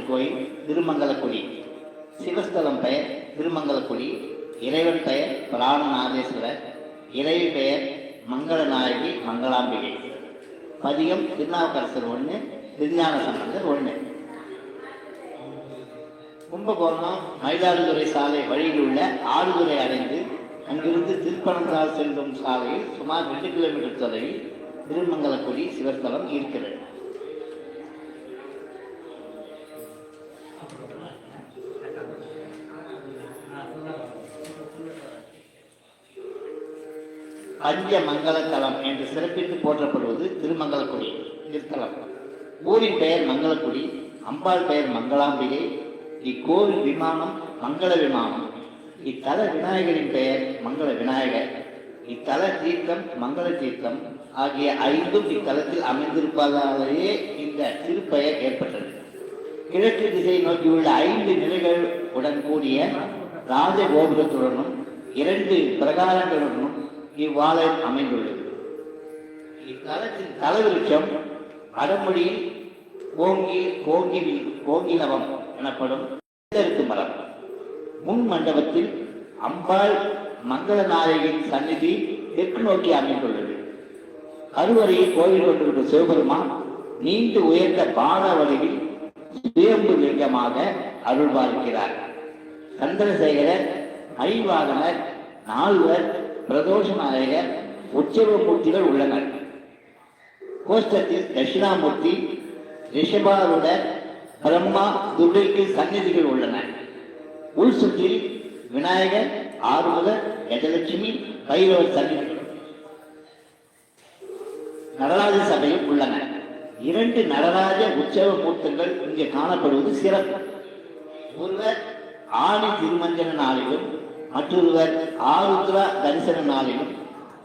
திருக்கோயில் திருமங்கலக்குடி. சிவஸ்தலம் பெயர் திருமங்கலக்குடி. இறைவன் பெயர் பிராணநாதேஸ்வரர். இறைவி பெயர் மங்களநாயகி மங்களாம்பிகை. பதிகம் திருநாவுக்கரசர் 1, திருஞான சம்பந்தர் 1. கும்பகோணம் மயிலாடுதுறை சாலை வழியில் உள்ள ஆடுதுறை அடைந்து அங்கிருந்து திருப்பனந்தாள் செல்லும் சாலையில் சுமார் 2 கிலோமீட்டர் தொலைவில் திருமங்கலக்குடி சிவஸ்தலம் இருக்கிறது. பஞ்ச மங்களத்தலம் என்று சிறப்பித்து போற்றப்படுவது திருமங்கலக்குடி திருத்தலம். ஊரின் பெயர் மங்களக்குடி, அம்பாள் பெயர் மங்களாம்பிகை. இக்கோவில் விமானம் மங்கள விமானம். இத்தல விநாயகரின் பெயர் மங்கள விநாயகர். இத்தல தீர்த்தம் மங்கள தீர்த்தம் ஆகிய 5ம் இத்தலத்தில் அமைந்திருப்பதாலேயே இந்த திருப்பெயர் ஏற்பட்டது. கிழக்கு திசையை நோக்கியுள்ள 5 நிலைகள் உடன் கூடிய ராஜகோபுரத்துடனும் 2 பிரகாரங்களுடனும் இவ்வாலயம் அமைந்துள்ளது. இத்தலத்தின் தலவிருட்சம் வடமொழியில் கோங்கிலவம் எனப்படும் மரம். முன் மண்டபத்தில் அம்பாள் மங்களநாயகின் சந்நிதி தெற்கு நோக்கி அமைந்துள்ளது. கருவறையில் கோவில் கொண்டிருக்கிற சிவபெருமான் நீண்டு உயர்ந்த பாத வடிவில் சுயம்பு லிங்கமாக அருள்பாலிக்கிறார். சந்திரசேகரர், ஐவாகனர், 4வர், பிரதோஷ நாயகர், உற்சவமூர்த்திகள் உள்ளனர். கோஷ்டத்தில் தட்சிணாமூர்த்தி, ரிஷபாருடர், பிரம்மா, துர்கைக்கு சந்நிதிகள் உள்ளன. உள் சுற்றில் விநாயகர், ஆறுமுகர், கஜலட்சுமி, பைரவர் சந்நிதிகள் நடராஜ சபையில் உள்ளன. 2 நடராஜ உற்சவ மூர்த்தங்கள் இங்கே காணப்படுவது சிறப்பு. ஒருவர் ஆணி திருமஞ்சன நாளிலும் மற்றொருவர் ஆருத்ரா தரிசன நாளிலும்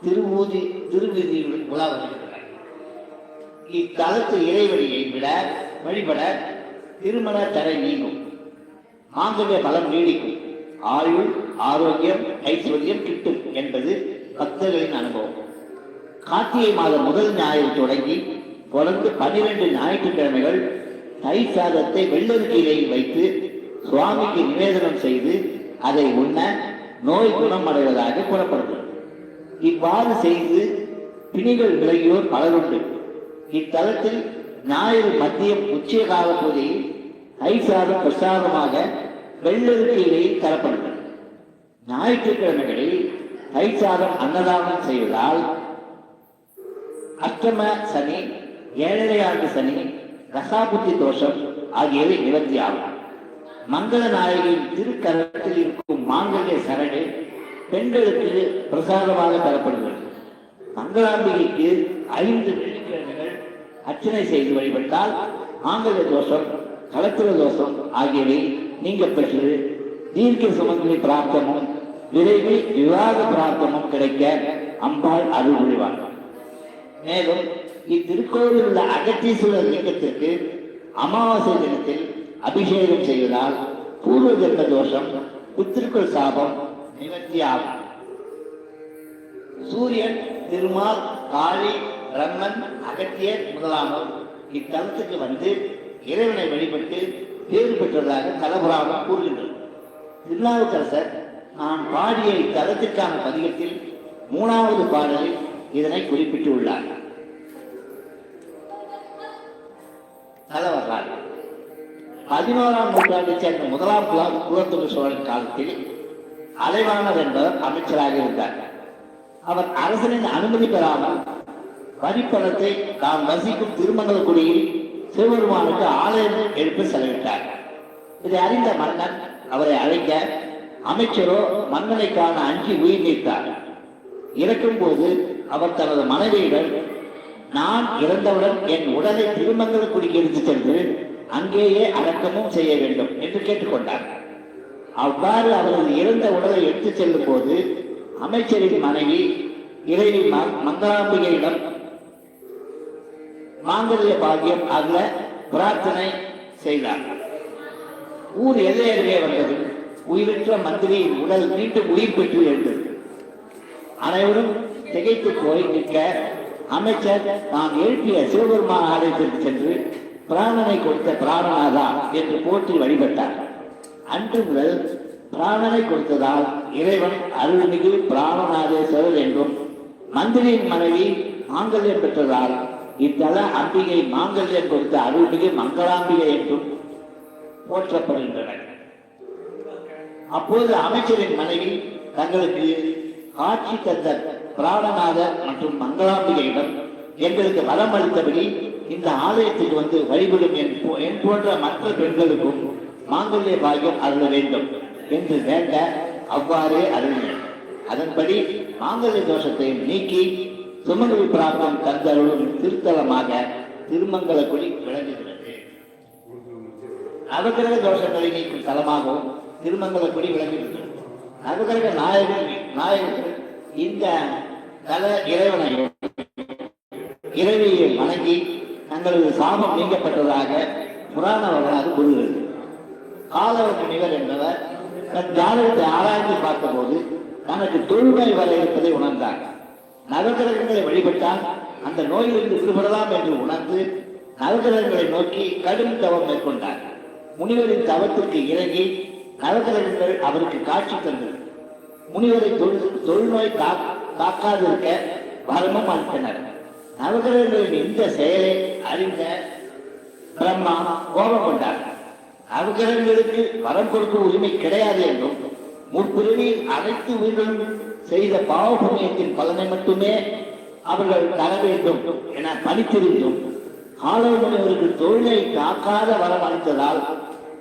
திருவீதியில் உலா வருகின்றனர். இத்தலத்து இறைவழியை வழிபட திருமண தடை நீங்கும், மாங்கல்ய பலம் நீடிக்கும், ஆயுள், ஆரோக்கியம், ஐஸ்வர்யம் கிட்டும் என்பது பக்தர்களின் அனுபவம். கார்த்திகை மாதம் முதல் ஞாயிறு தொடங்கி தொடர்ந்து 12 ஞாயிற்றுக்கிழமைகள் தை சாதத்தை வெள்ளரிக்கையில் வைத்து சுவாமிக்கு நிவேதனம் செய்து அதை உண்ண நோய் குணமடைவதாக கூறப்படுகிறது. இவ்வாறு செய்து பிணிகள் விலகியோர் பலருண்டு. இத்தலத்தில் ஞாயிறு மதியம் உச்சிய கால பூஜையில் ஐசாதம் பிரசாதமாக வெள்ளரிக்கையில் தரப்படுகிறது. ஞாயிற்றுக்கிழமைகளில் ஐசாதம் அன்னதானம் செய்வதால் அஷ்டம சனி, 7 ஆண்டு சனி, ரசாபுத்தி தோஷம் ஆகியவை நிவர்த்தியாகும். மங்கள நாயகியின் திருக்கரத்தில் இருக்கும் மாங்கல்ய சரடு பெண்களுக்கு பிரசாதமாக தரப்படுகிறது. மங்களாம்பிகைக்கு 5 வெள்ளிக்கிழமைகள் அர்ச்சனை செய்து வழிபட்டால் மாங்கல்ய தோஷம், கலத்திர தோஷம் ஆகியவை நீங்க பெற்று தீர்க்க சுமங்கலி பிரார்த்தமும் விரைவில் விவாக பிரார்த்தமும் கிடைக்க அம்பாள் அருள் புரிவார். மேலும் இத்திருக்கோவில் உள்ள அகத்தீஸ்வரர் லிங்கத்திற்கு அமாவாசை தினத்தில் அபிஷேகம் செய்வதால் பூர்வ ஜென்ம தோஷம், புத்திருக்குள் சாபம் நிவர்த்தியாகும். சூரியன், திருமால், காளி, பிரம்மன், அகத்தியர் முதலானோர் இத்தலத்துக்கு வந்து இறைவனை வழிபட்டு பேறு பெற்றதாக தலபுராணம் கூறுகின்றது. திருநாவுக்கரசர் நான் பாடிய இத்தலத்திற்கான பதிகத்தில் 3வது பாடலில் இதனை குறிப்பிட்டுள்ளார். தல வரலாறு 11ஆம் நூற்றாண்டைச் சேர்ந்த 1ஆம் குலோத்துங்க சோழன் காலத்தில் அலைவாணர் என்பவர் அமைச்சராக இருந்தார். அவர் அரசனின் அனுமதி பெறாமல் வரிப்பணத்தை தாம் வசிக்கும் திருமங்கலக்குடியில் சிவபெருமானுக்கு ஆலயம் எழுப்ப செலவிட்டார். இதை அறிந்த மன்னன் அவரை அழைக்க அமைச்சரோ மன்னனை காண அஞ்சி உயிர் நீத்தார். இறக்கும் போது அவர் தனது மனைவியிடம், நான் இறந்தவுடன் என் உடலை திருமங்கலக்குடிக்கு எடுத்து சென்று அங்கேயே அடக்கமும் செய்ய வேண்டும் என்று கேட்டுக்கொண்டார். அவ்வாறு அவரது இறந்த உடலை எடுத்து செல்லும் போது அமைச்சரின் மனைவி இறைவி மங்களாம்பிகையிடம் மாங்கல்ய பாக்கியம் ஆகிய பிரார்த்தனை செய்தார். ஊர் எல்லையருகே வந்தது. உயிரற்ற மந்திரியின் உடல் மீண்டும் உயிர் பெற்று எழுந்தது. அனைவரும் திகைத்து போய் நிற்க அமைச்சர் தான் எழுப்பிய சிவபெருமான் ஆலயத்திற்கு சென்று பிராணனை கொடுத்த பிராணநாதா என்று போற்றி வழிபட்டார். அன்று முதல் பிராணனை கொடுத்ததால் இறைவன் அருள்மிகு பிராணநாதேஸ்வரர் என்றும், மந்திரியின் மனைவி மாங்கல்யம் பெற்றதால் இத்தல அம்பிகை மாங்கல்யம் கொடுத்த அருள்மிகு மங்களாம்பிகை என்றும் போற்றப்படுகின்றனர். அப்போது அமைச்சரின் மனைவி தங்களுக்கு காட்சி தந்த பிராணநாதர் மற்றும் மங்களாம்பிகையிடம் எங்களுக்கு வரம் அளித்தபடி இந்த ஆலயத்துக்கு வந்து வழிபடும் என் போன்ற மற்ற பெண்களுக்கும் மாங்கல்ய பாகியம் அருள வேண்டும் என்று வேண்ட அவ்வாறே அருளினர். அதன்படி மாங்கல்ய தோஷத்தையும் நீக்கி சுமங்கலி பிராப்தம் தந்தருளும் திருத்தலமாக திருமங்கலக்குடி விளங்குகிறது. நவகிரக தோஷங்களை நீக்கும் தலமாகவும் திருமங்கலக்குடி விளங்குகிறது. நவகிரக நாயகர்கள் இந்த தல இறைவனையும் இறைவியை வணங்கி தங்களது சாபம் நீங்கப்பட்டதாக புராண வரலாறு கூறுகிறது. காலவ முனிவர் என்பவர் தன் ஜாதகத்தை ஆராய்ந்து பார்த்தபோது தனக்கு தொழுநோய் வர இருப்பதை உணர்ந்தார். நவகிரகங்களை வழிபட்டால் அந்த நோயிலிருந்து விடுபடலாம் என்று உணர்ந்து நவகிரகங்களை நோக்கி கடும் தவம் மேற்கொண்டார். முனிவரின் தவத்திற்கு இறங்கி நவகிரகங்கள் அவருக்கு காட்சி தந்தது. முனிவரை தொழுநோய் தாக்காதிருக்க வரமும் அளித்தனர். நவகிரகங்களின் இந்த செயலை அறிந்த பிரம்மா கோபம் கொண்டார். நவகிரகங்களுக்கு வரம் கொடுக்கும் உரிமை கிடையாது என்றும், முற்பிறவியில் அனைத்து உயிர்களும் செய்த பாவ புண்ணியத்தின் பலனை மட்டுமே அவர்கள் தர வேண்டும் என பணித்திருந்தும் ஆலய முனிவருக்கு தொழிலை காக்காத வரம் அளித்ததால்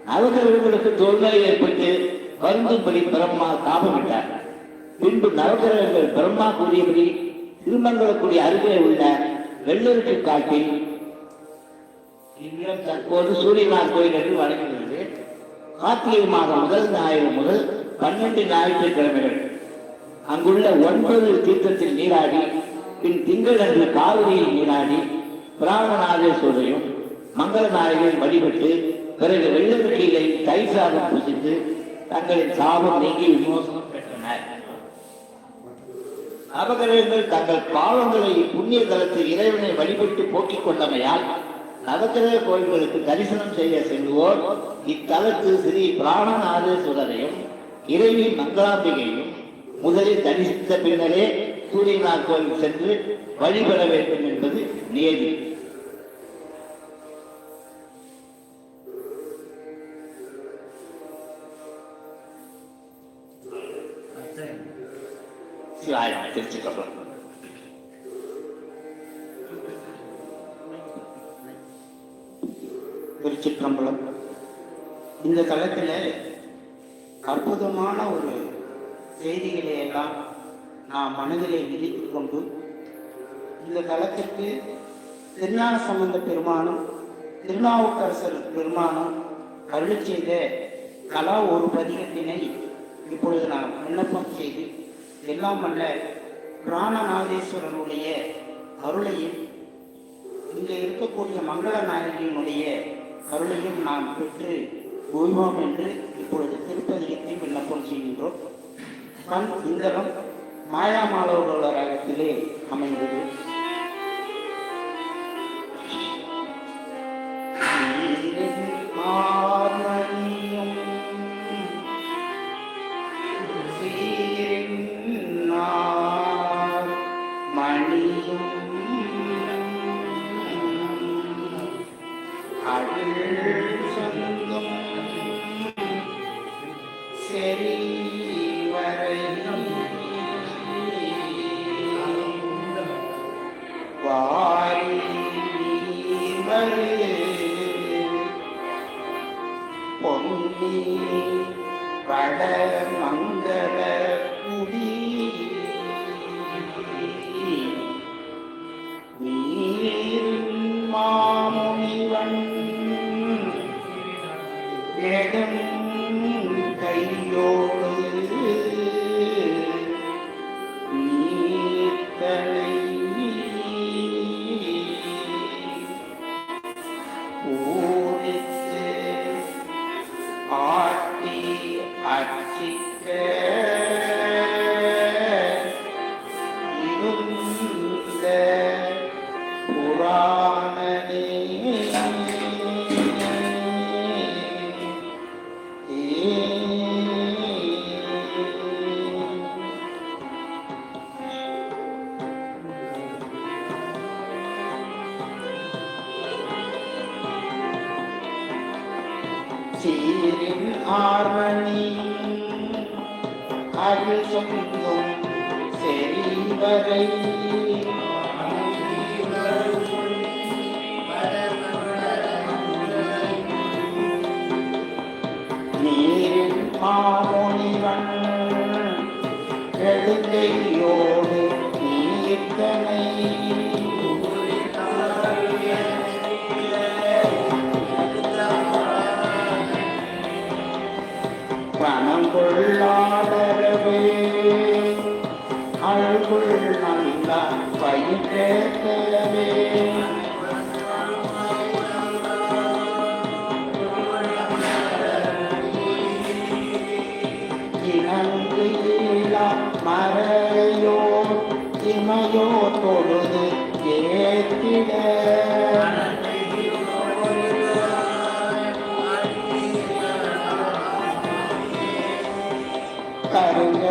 நவகிரகங்களுக்கு தொழில் ஏற்பட்டு வருந்தும்படி பிரம்மா தாபமிட்டார். பின்பு நவகிரகங்கள் பிரம்மா கூறியபடி திருமங்கலக்குடி அருகே உள்ள வெள்ளருக்கு காட்டில் இவ்விடம் தற்போது சூரியனார் கோயில் என்று வழங்குகிறது. கார்த்திகை மாதம் முதல் ஞாயிறு முதல் 12 ஞாயிற்றுக்கிழமைகள் அங்குள்ள 9 தீர்த்தத்தில் நீராடி, பின் திங்கள் அன்று காவிரியில் நீராடி பிராணநாதேஸ்வரையும் மங்கள நாயகரையும் வழிபட்டு பிறகு வெள்ளருக்கையை தயிர் சாதம் புசித்து தங்களின் சாபம் நீங்கி விமோசனம் பெற்றனர். நவகிரகங்கள் தங்கள் பாவங்களை புண்ணிய தலத்தில் இறைவனை வழிபட்டு போக்கிக் கொண்டமையால் நவகிரக கோயில்களுக்கு தரிசனம் செய்ய செல்வோர் இத்தலத்து ஸ்ரீ பிராணநாதேஸ்வரரையும் இறைவி மங்களாம்பிகையும் முதலில் தரிசித்த பின்னரே சூரியனார் கோயில் சென்று வழிபட வேண்டும் என்பது நியதி. திருச்சிற்றம்பலம். திருச்சிற்றம்பலம். இந்த தளத்தில் அற்புதமான ஒரு செய்திகளை எல்லாம் நாம் மனதிலே விதித்துக் கொண்டு இந்த தளத்திற்கு திருஞான சம்பந்த பெருமானும் திருநாவுக்கரசர் பெருமானும் அருளி செய்த கலா ஒரு பதிகத்தினை இப்பொழுது நாம் விண்ணப்பம் செய்து எல்லாம் வல்ல பிராணநாதேஸ்வரனுடைய அருளையும் இங்கே இருக்கக்கூடிய மங்கள நாயகியினுடைய அருளையும் நாம் பெற்று ஓய்வோம் என்று இப்பொழுது திருப்பதிகத்தை விண்ணப்பம் செய்கின்றோம். கண் இந்தளம் மாயாமாலோட ராகத்திலே அமைந்தது. மங்கள குடி மாமுனிவன் எடும் கையோடு நீத்தனை ஊரித்து ஆட்டி அச்சிக்க இருந்த புராணனே சீரின் ஆரணி அருள் சொந்தும் செறிவரை நீரின் மாமுனிவன் எழுந்தையோடு நீத்தனை பணங்கொள்ளாடரவே அழுகுள் நல்ல பயிற்றவே இணங்கு மறையோ இமையோ தொழுது ஏத்திட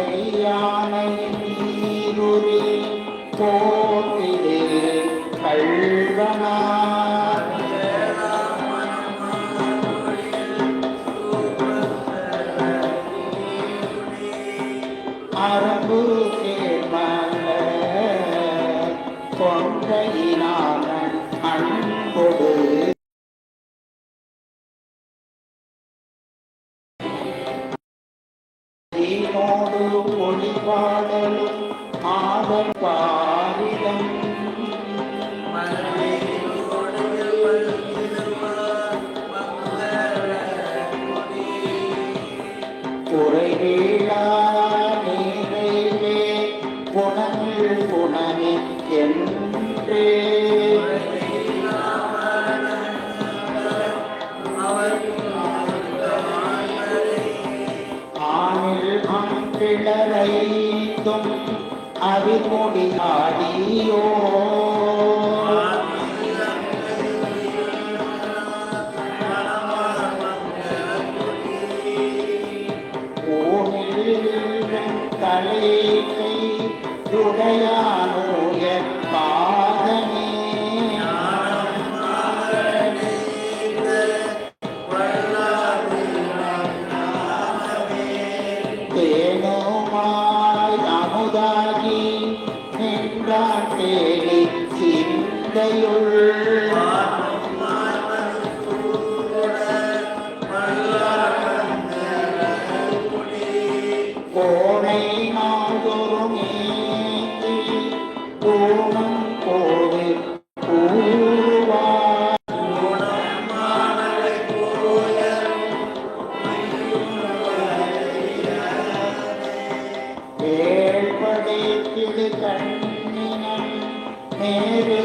கருங்கையானையின் நீருரி போத்திடு கள்வனார் அரபு கேமல கொன்றையினான அன்பொடு தீனோடு ஒளிபாடலும் ஆடல் பாரிடம் குறைவீழா நீரைவே குணங்கள் குணமே என்றே ஆனில் அம்பிளரைந்தும் அவிமுடி ஆடியோ தலைக்கை உடையானோய பாதமே தேனுமாய் அமுதாகி நின்றான் தேடி சிந்தையுள் கோணை நாள்தோறும் ஏந்தி கோணம் கோடு கூறுவார் ஏழ்படைத்திடு கண்ணினம் நேரு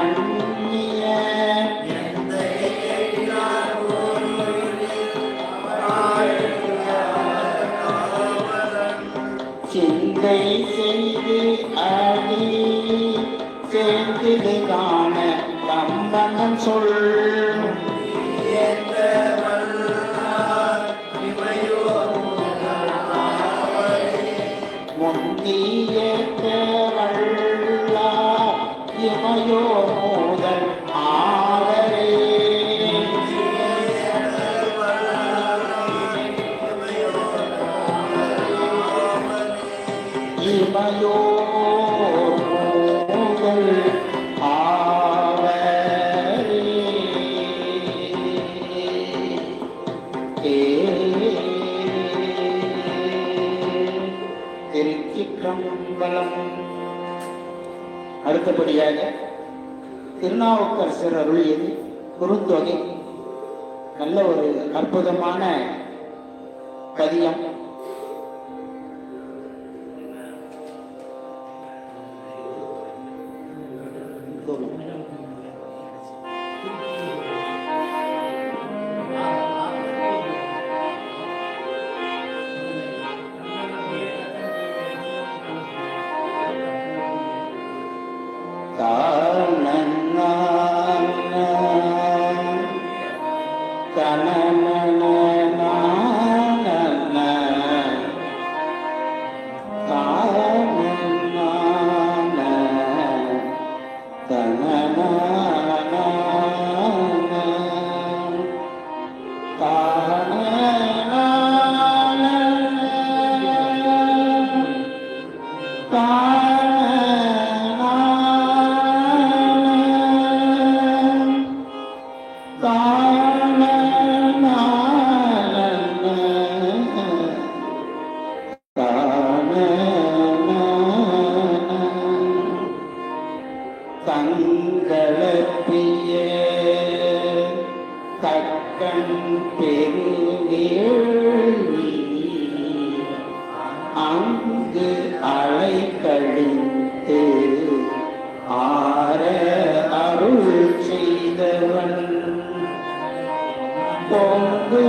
மன்னிய சிந்தை செய்து அடி சேர்ந்து காண கம்பனம் சொல் முந்திய வல்லா இமையோ முதல் ஆவரே இமையோ முதல் ஆவரே திருச்சிற்றம்பலம். அடுத்தபடியாக திருநாவுக்கரசர் அருளியது குறுந்தொகை. நல்ல ஒரு அற்புதமான பதியம். தங்களப்பிய தக்கன் பெருவேழி அங்கு அலை கழித்து ஆர அருள் செய்தவன் பொங்கு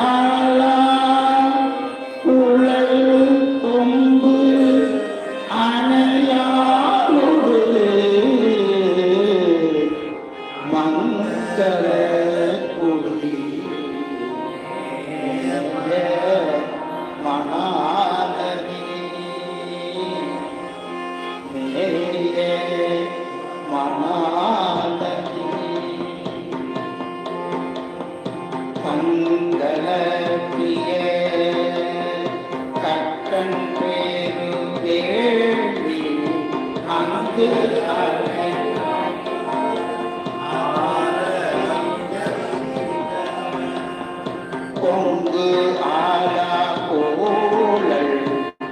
ஆளா குழல் கொம்பு அணையாளோடு மங்கள குடி மணாலனி மேலே மணாலனி மங்கள பிரிய கட்டன் பேரு வேள்வி அங்கு கொங்கு ஆலா கோளல்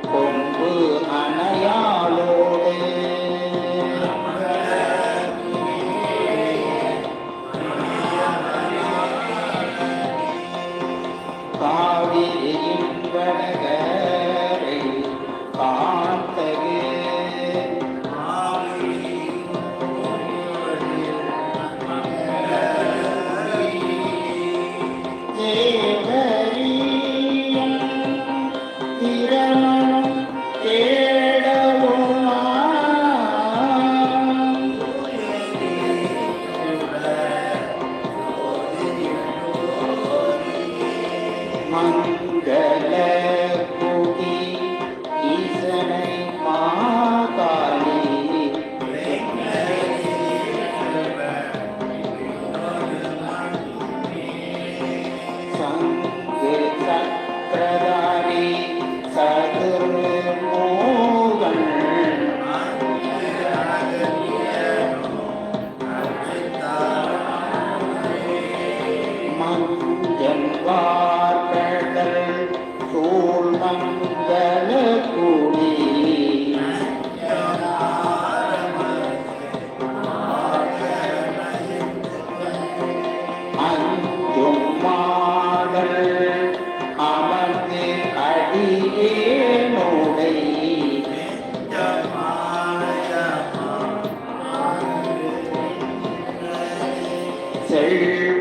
கொங்கு அணையாளோடு காவிரியின் வடகரை காத்தகு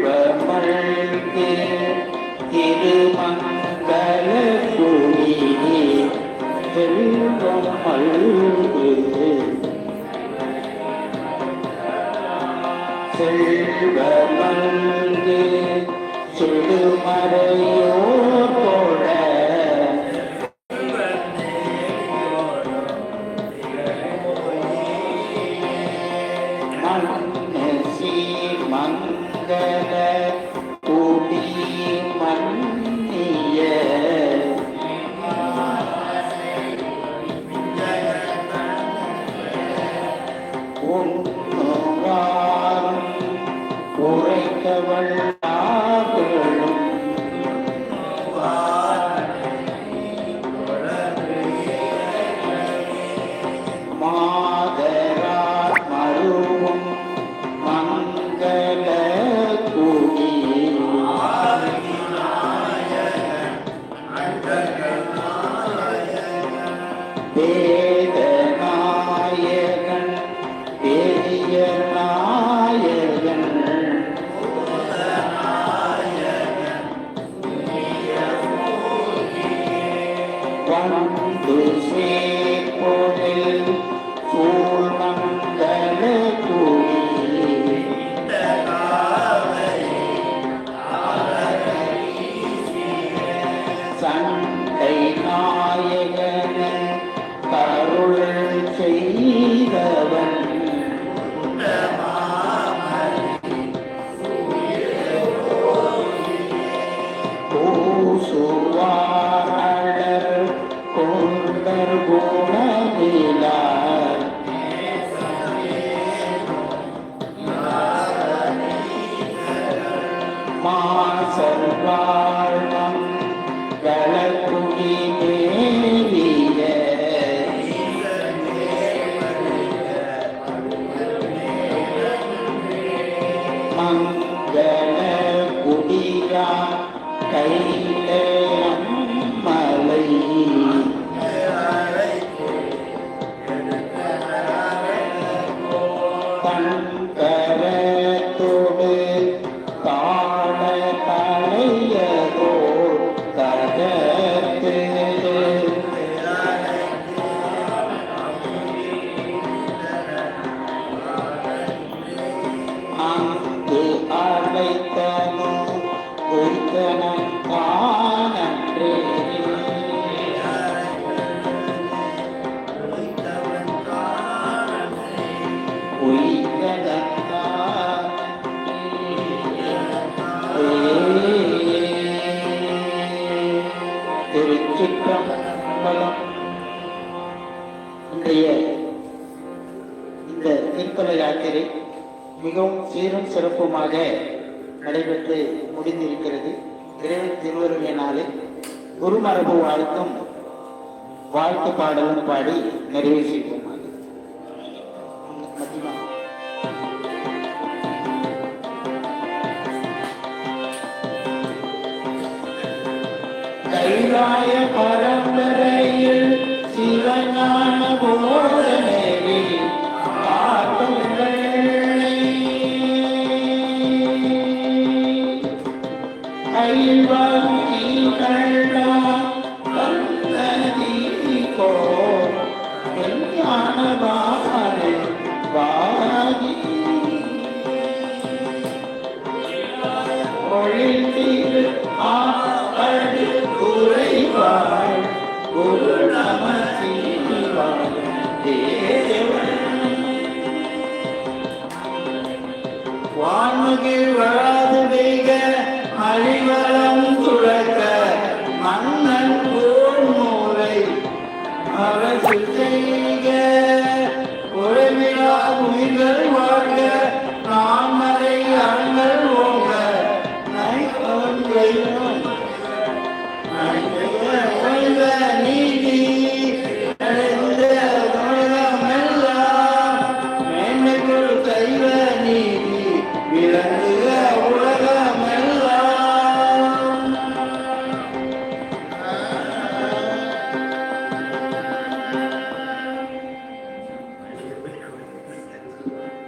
செல்வமழ்கு திருமங்கல குடி செல்வம் மல்கு செல்வமல்கு செடுமறையோர் போல மன்னசி மங்கள குடி மன்னிய உண்ணுவாரும் உரைக்கவல்லார்களும் மாதரார் மருவும் மங்கள குடி வேதநாயகன் பெரிய நாயகன் வந்து சேப்பொழில் சூழ்மங்கள குடி சண்டை நாயகன் கருள் செய்தவன் பூசுவாளர் கொண்டர் குணமிலார் மாசல்வாழ்வம் கலக்குடி மேவிய மங்கள குடியா கையில மலை தங்கரத்தோடு தாழ தலையதோ தகத்து அங்கு அழைத்தனோ ஒருத்தனம் காணன்றே திருச்சிற்றம்பலம். இன்றைய இந்த திருத்தல யாத்திரை மிகவும் சீரும் சிறப்புமாக நடைபெற்று முடிந்திருக்கிறது. இறைவன் திருவருளினாலே குருமரபு வாழ்த்தும் வாழ்த்து பாடலும் பாடி நிறைவு செய்வோம். கைலாய பரம்பரையில் சிவஞான போதனையில் குரு நம சிவாய தேவன் வான்முகில் வராது பெய்க அழிவலம் சுழக்க மன்னன் போர் மூரை அரசு செய்க உறவிழா உயிர்கள் வாழ்க நாமரை அறங்கள் ஓங்க நீதி மேன்மைக்குள் கைவ நீதி விளங்க